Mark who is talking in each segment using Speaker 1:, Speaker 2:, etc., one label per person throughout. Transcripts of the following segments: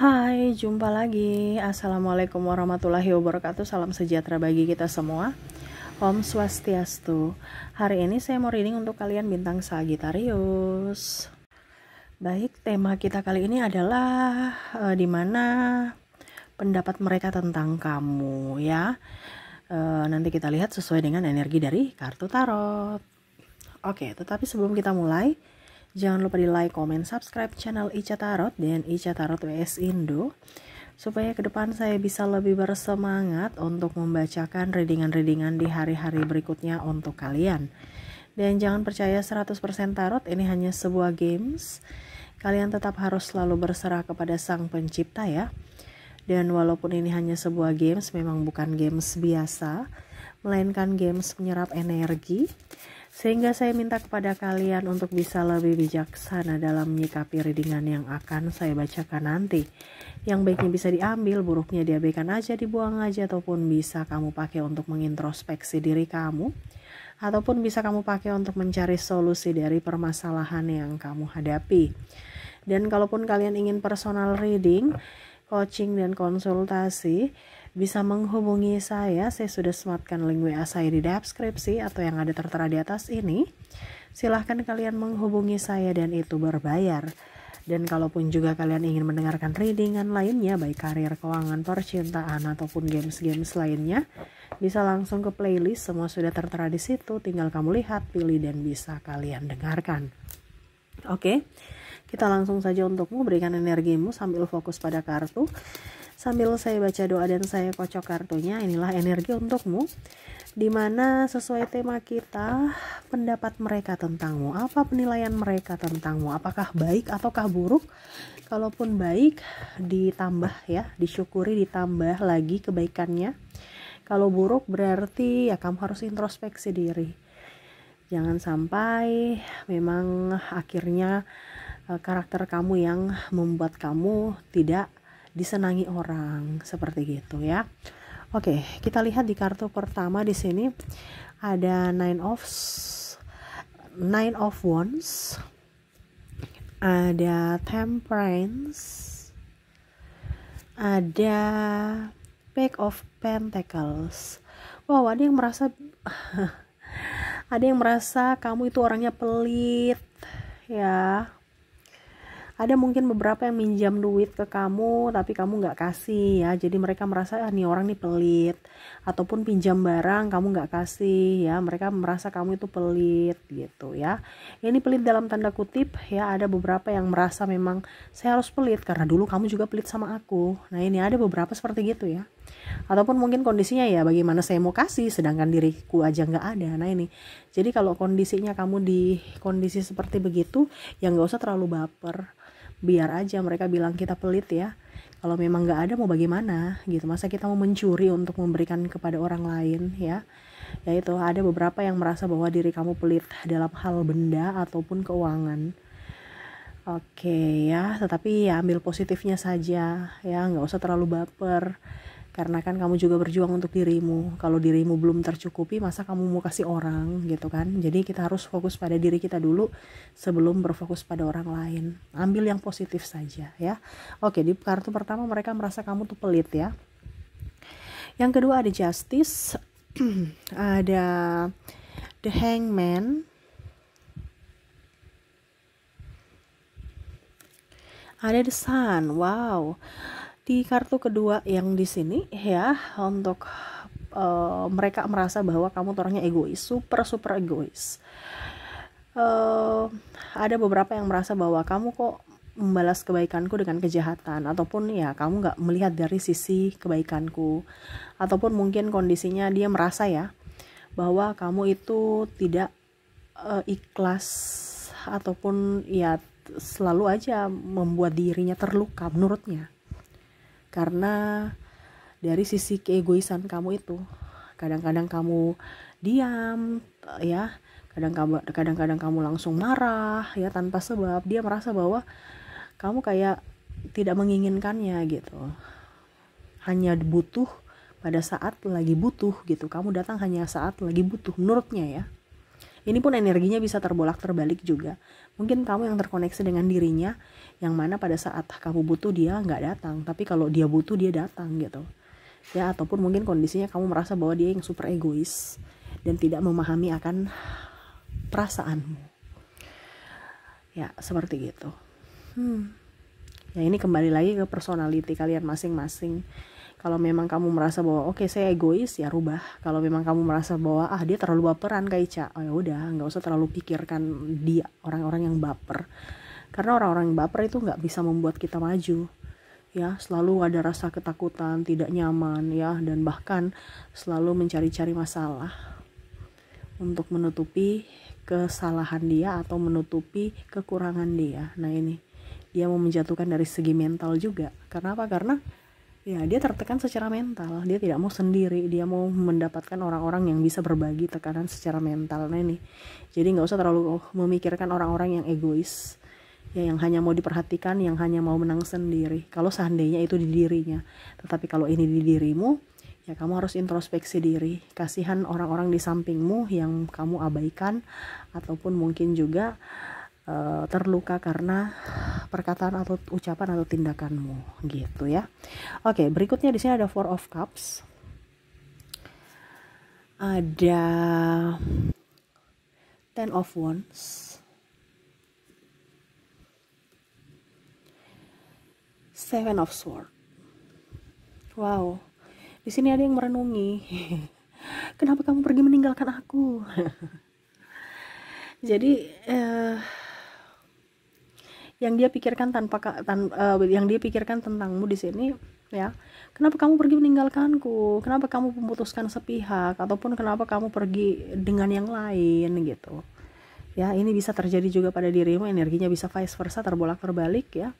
Speaker 1: Hai, jumpa lagi. Assalamualaikum warahmatullahi wabarakatuh. Salam sejahtera bagi kita semua. Om Swastiastu. Hari ini saya mau reading untuk kalian bintang Sagittarius. Baik, tema kita kali ini adalah dimana pendapat mereka tentang kamu ya. Nanti kita lihat sesuai dengan energi dari kartu tarot. Oke, tetapi sebelum kita mulai, jangan lupa di like, comment, subscribe channel Ica Tarot dan Ica Tarot WS Indo supaya ke depan saya bisa lebih bersemangat untuk membacakan readingan-readingan di hari-hari berikutnya untuk kalian. Dan jangan percaya 100% tarot, ini hanya sebuah games. Kalian tetap harus selalu berserah kepada Sang Pencipta ya. Dan walaupun ini hanya sebuah games, memang bukan games biasa, melainkan games menyerap energi. Sehingga saya minta kepada kalian untuk bisa lebih bijaksana dalam menyikapi readingan yang akan saya bacakan nanti. Yang baiknya bisa diambil, buruknya diabaikan aja, dibuang aja, ataupun bisa kamu pakai untuk mengintrospeksi diri kamu. Ataupun bisa kamu pakai untuk mencari solusi dari permasalahan yang kamu hadapi. Dan kalaupun kalian ingin personal reading, coaching dan konsultasi, bisa menghubungi saya sudah sematkan link WA saya di deskripsi atau yang ada tertera di atas ini. Silahkan kalian menghubungi saya dan itu berbayar. Dan kalaupun juga kalian ingin mendengarkan readingan lainnya, baik karir, keuangan, percintaan, ataupun games-games lainnya, bisa langsung ke playlist, semua sudah tertera di situ, tinggal kamu lihat, pilih, dan bisa kalian dengarkan. Oke, kita langsung saja untukmu, berikan energimu sambil fokus pada kartu. Sambil saya baca doa dan saya kocok kartunya, inilah energi untukmu. Dimana sesuai tema kita, pendapat mereka tentangmu. Apa penilaian mereka tentangmu? Apakah baik ataukah buruk? Kalaupun baik, ditambah ya, disyukuri, ditambah lagi kebaikannya. Kalau buruk berarti ya kamu harus introspeksi diri. Jangan sampai memang akhirnya karakter kamu yang membuat kamu tidak disenangi orang, seperti gitu ya. Oke, kita lihat di kartu pertama di sini ada Nine of Wands, ada Temperance, ada Page of Pentacles. Wow, ada yang merasa kamu itu orangnya pelit ya. Ada mungkin beberapa yang minjam duit ke kamu tapi kamu nggak kasih ya, jadi mereka merasa nih orang nih pelit. Ataupun pinjam barang kamu nggak kasih ya, mereka merasa kamu itu pelit gitu ya. Ini pelit dalam tanda kutip ya, ada beberapa yang merasa memang saya harus pelit karena dulu kamu juga pelit sama aku. Nah ini ada beberapa seperti gitu ya. Ataupun mungkin kondisinya ya, bagaimana saya mau kasih sedangkan diriku aja nggak ada. Nah ini, jadi kalau kondisinya kamu di kondisi seperti begitu ya nggak usah terlalu baper, biar aja mereka bilang kita pelit ya. Kalau memang nggak ada mau bagaimana gitu, masa kita mau mencuri untuk memberikan kepada orang lain ya. Yaitu ada beberapa yang merasa bahwa diri kamu pelit dalam hal benda ataupun keuangan. Oke ya, tetapi ya ambil positifnya saja ya, nggak usah terlalu baper. Karena kan kamu juga berjuang untuk dirimu. Kalau dirimu belum tercukupi, masa kamu mau kasih orang gitu kan. Jadi kita harus fokus pada diri kita dulu sebelum berfokus pada orang lain. Ambil yang positif saja ya. Oke, di kartu pertama mereka merasa kamu tuh pelit ya. Yang kedua ada Justice, ada The Hangman, ada The Sun. Wow. Di kartu kedua yang di sini ya, untuk mereka merasa bahwa kamu orangnya egois, super egois. Ada beberapa yang merasa bahwa kamu kok membalas kebaikanku dengan kejahatan, ataupun ya kamu nggak melihat dari sisi kebaikanku, ataupun mungkin kondisinya dia merasa ya bahwa kamu itu tidak ikhlas, ataupun ya selalu aja membuat dirinya terluka menurutnya. Karena dari sisi keegoisan kamu itu, kadang-kadang kamu diam ya, kadang-kadang kamu langsung marah ya tanpa sebab. Dia merasa bahwa kamu kayak tidak menginginkannya gitu, hanya butuh pada saat lagi butuh gitu, kamu datang hanya saat lagi butuh menurutnya ya. Ini pun energinya bisa terbolak terbalik juga. Mungkin kamu yang terkoneksi dengan dirinya, yang mana pada saat kamu butuh dia nggak datang, tapi kalau dia butuh dia datang gitu. Ya, ataupun mungkin kondisinya kamu merasa bahwa dia yang super egois dan tidak memahami akan perasaanmu. Ya, seperti gitu. Ya, ini kembali lagi ke personality kalian masing-masing. Kalau memang kamu merasa bahwa oke, saya egois, ya rubah. Kalau memang kamu merasa bahwa dia terlalu baperan kayak Ica, oh ya udah, nggak usah terlalu pikirkan dia, orang-orang yang baper. Karena orang-orang yang baper itu nggak bisa membuat kita maju. Ya, selalu ada rasa ketakutan, tidak nyaman, ya, dan bahkan selalu mencari-cari masalah untuk menutupi kesalahan dia atau menutupi kekurangan dia. Nah, ini dia mau menjatuhkan dari segi mental juga. Karena apa? Karena ya dia tertekan secara mental, dia tidak mau sendiri, dia mau mendapatkan orang-orang yang bisa berbagi tekanan secara mental. Nah ini, jadi nggak usah terlalu memikirkan orang-orang yang egois, ya, yang hanya mau diperhatikan, yang hanya mau menang sendiri. Kalau seandainya itu di dirinya, tetapi kalau ini di dirimu, ya kamu harus introspeksi diri. Kasihan orang-orang di sampingmu yang kamu abaikan, ataupun mungkin juga terluka karena perkataan atau ucapan atau tindakanmu gitu ya. Oke, berikutnya di sini ada Four of Cups. Ada Ten of Wands. Seven of Swords. Wow. Di sini ada yang merenungi. Kenapa kamu pergi meninggalkan aku? Jadi yang dia pikirkan yang dia pikirkan tentangmu di sini, ya, kenapa kamu pergi meninggalkanku, kenapa kamu memutuskan sepihak, ataupun kenapa kamu pergi dengan yang lain gitu ya. Ini bisa terjadi juga pada dirimu, energinya bisa vice versa, terbolak terbalik ya.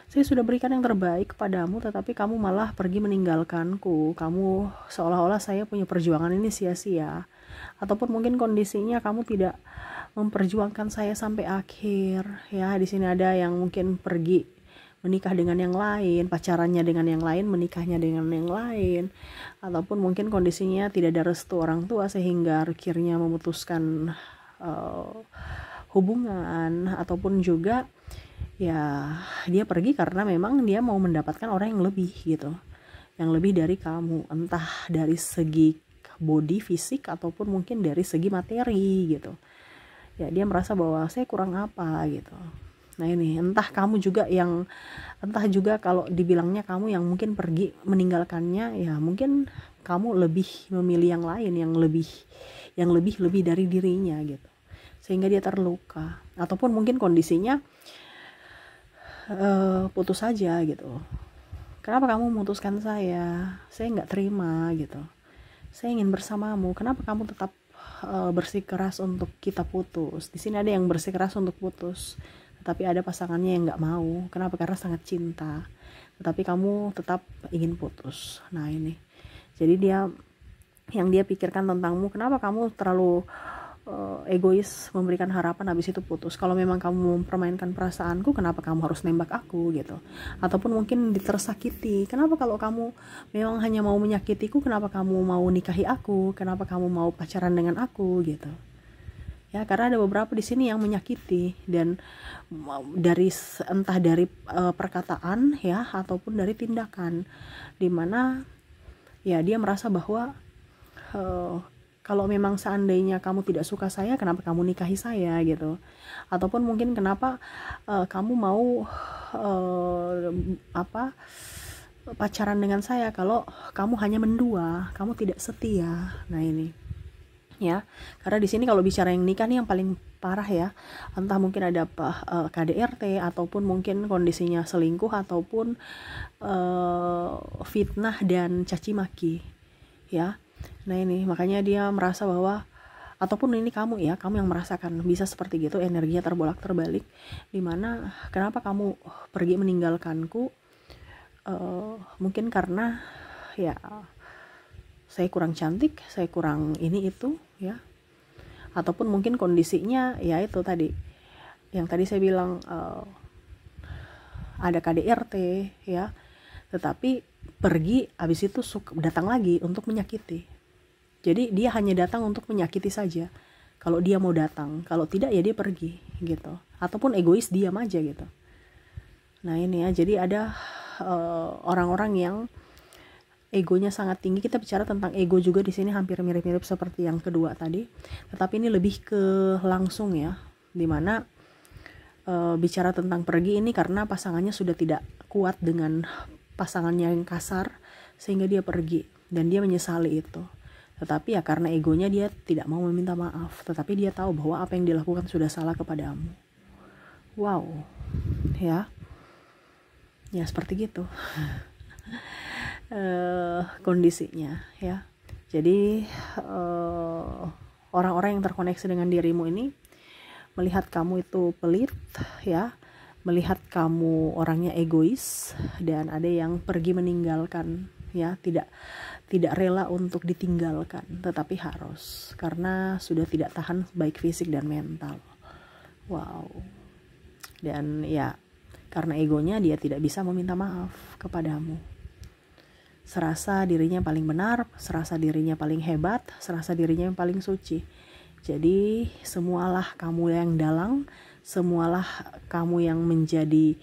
Speaker 1: Saya sudah berikan yang terbaik kepadamu, tetapi kamu malah pergi meninggalkanku. Kamu seolah-olah saya punya perjuangan ini sia-sia, ataupun mungkin kondisinya kamu tidak memperjuangkan saya sampai akhir ya. Di sini ada yang mungkin pergi menikah dengan yang lain, pacarannya dengan yang lain, menikahnya dengan yang lain, ataupun mungkin kondisinya tidak ada restu orang tua sehingga akhirnya memutuskan hubungan, ataupun juga ya dia pergi karena memang dia mau mendapatkan orang yang lebih gitu, yang lebih dari kamu, entah dari segi body fisik ataupun mungkin dari segi materi gitu. Ya, dia merasa bahwa saya kurang apa gitu. Nah ini, entah juga kalau dibilangnya kamu yang mungkin pergi meninggalkannya, ya mungkin kamu lebih memilih yang lain yang lebih dari dirinya gitu, sehingga dia terluka. Ataupun mungkin kondisinya putus saja gitu. Kenapa kamu memutuskan saya nggak terima gitu, saya ingin bersamamu, kenapa kamu tetap bersikeras untuk kita putus. Di sini ada yang bersikeras untuk putus, tetapi ada pasangannya yang nggak mau. Kenapa? Karena sangat cinta, tetapi kamu tetap ingin putus. Nah ini, jadi yang dia pikirkan tentangmu, kenapa kamu terlalu egois memberikan harapan habis itu putus. Kalau memang kamu mempermainkan perasaanku, kenapa kamu harus nembak aku gitu. Ataupun mungkin tersakiti, kenapa kalau kamu memang hanya mau menyakitiku, kenapa kamu mau nikahi aku, kenapa kamu mau pacaran dengan aku gitu ya. Karena ada beberapa di sini yang menyakiti, dan entah dari perkataan ya, ataupun dari tindakan, dimana ya dia merasa bahwa kalau memang seandainya kamu tidak suka saya, kenapa kamu nikahi saya gitu. Ataupun mungkin kenapa kamu mau pacaran dengan saya kalau kamu hanya mendua, kamu tidak setia. Nah ini ya, karena di sini kalau bicara yang nikah nih yang paling parah ya, entah mungkin ada KDRT, ataupun mungkin kondisinya selingkuh, ataupun fitnah dan caci maki ya. Nah ini, makanya dia merasa bahwa, ataupun ini kamu yang merasakan bisa seperti gitu, energinya terbolak terbalik, dimana kenapa kamu pergi meninggalkanku, mungkin karena ya saya kurang cantik, saya kurang ini itu ya, ataupun mungkin kondisinya ya itu tadi, yang tadi saya bilang ada KDRT ya, tetapi pergi habis itu datang lagi untuk menyakiti. Jadi dia hanya datang untuk menyakiti saja. kalau dia mau datang, kalau tidak ya dia pergi gitu, ataupun egois diam aja gitu. Nah ini ya, jadi ada orang-orang yang egonya sangat tinggi. Kita bicara tentang ego juga di sini hampir mirip-mirip seperti yang kedua tadi, tetapi ini lebih ke langsung ya, dimana bicara tentang pergi ini karena pasangannya sudah tidak kuat dengan pasangannya yang kasar sehingga dia pergi dan dia menyesali itu. Tetapi ya karena egonya dia tidak mau meminta maaf, tetapi dia tahu bahwa apa yang dilakukan sudah salah kepadamu. Wow, ya seperti gitu kondisinya ya. Jadi orang-orang yang terkoneksi dengan dirimu ini melihat kamu itu pelit ya, melihat kamu orangnya egois, dan ada yang pergi meninggalkan ya, tidak rela untuk ditinggalkan, tetapi harus karena sudah tidak tahan baik fisik dan mental. Wow. Dan ya karena egonya dia tidak bisa meminta maaf kepadamu. Serasa dirinya paling benar, serasa dirinya paling hebat, serasa dirinya yang paling suci. Jadi semualah kamu yang dalang, semualah kamu yang menjadi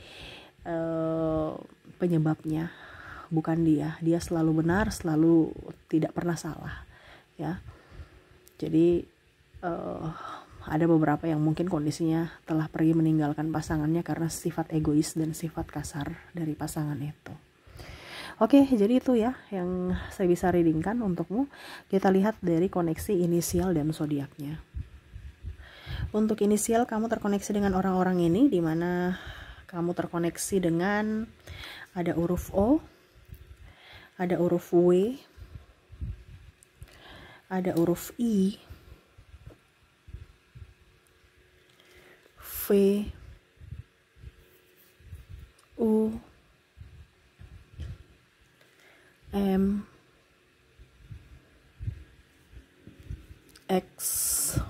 Speaker 1: penyebabnya, bukan dia. Dia selalu benar, selalu tidak pernah salah ya. Jadi ada beberapa yang mungkin kondisinya telah pergi meninggalkan pasangannya karena sifat egois dan sifat kasar dari pasangan itu. Oke, jadi itu ya yang saya bisa readingkan untukmu. Kita lihat dari koneksi inisial dan zodiaknya. Untuk inisial, kamu terkoneksi dengan orang-orang ini, di mana kamu terkoneksi dengan ada huruf O, ada huruf W, ada huruf I, V, U, M, X,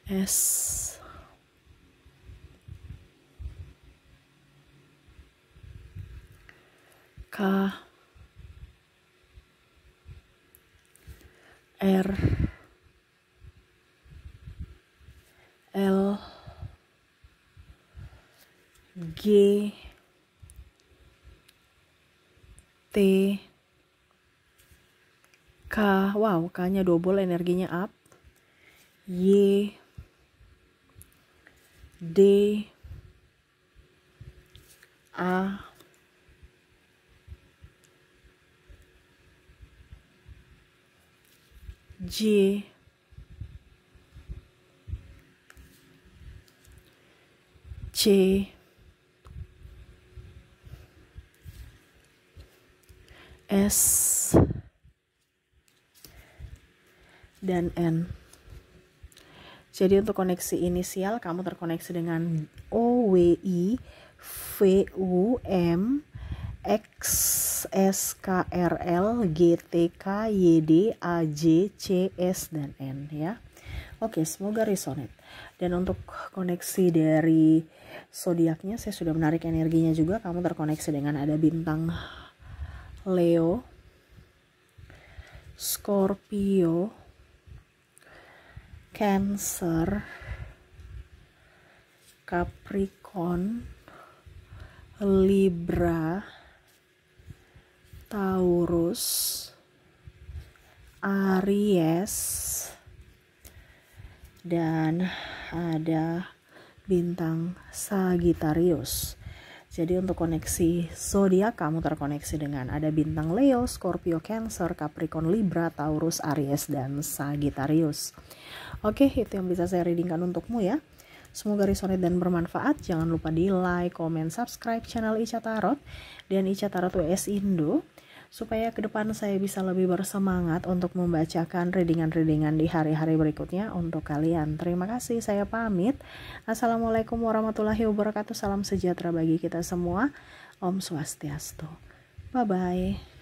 Speaker 1: S, K, R, L, G, T, K, wow, K-nya double, energinya up, Y, D, A, J, C, S, dan N. Jadi untuk koneksi inisial, kamu terkoneksi dengan O, W, I, V, U, M, X, S, K, R, L, G, T, K, Y, D, A, J, C, S, dan N ya. Oke, semoga resonate. Dan untuk koneksi dari zodiaknya, saya sudah menarik energinya juga. Kamu terkoneksi dengan ada bintang Leo, Scorpio, Cancer, Capricorn, Libra, Taurus, Aries, dan ada bintang Sagittarius. Jadi untuk koneksi zodiak, kamu terkoneksi dengan ada bintang Leo, Scorpio, Cancer, Capricorn, Libra, Taurus, Aries, dan Sagittarius. Oke, itu yang bisa saya readingkan untukmu ya. Semoga resonate dan bermanfaat. Jangan lupa di like, comment, subscribe channel Ica Tarot dan Ica Tarot WS Indo, supaya ke depan saya bisa lebih bersemangat untuk membacakan readingan-readingan di hari-hari berikutnya untuk kalian. Terima kasih, saya pamit. Assalamualaikum warahmatullahi wabarakatuh. Salam sejahtera bagi kita semua. Om Swastiastu. Bye-bye.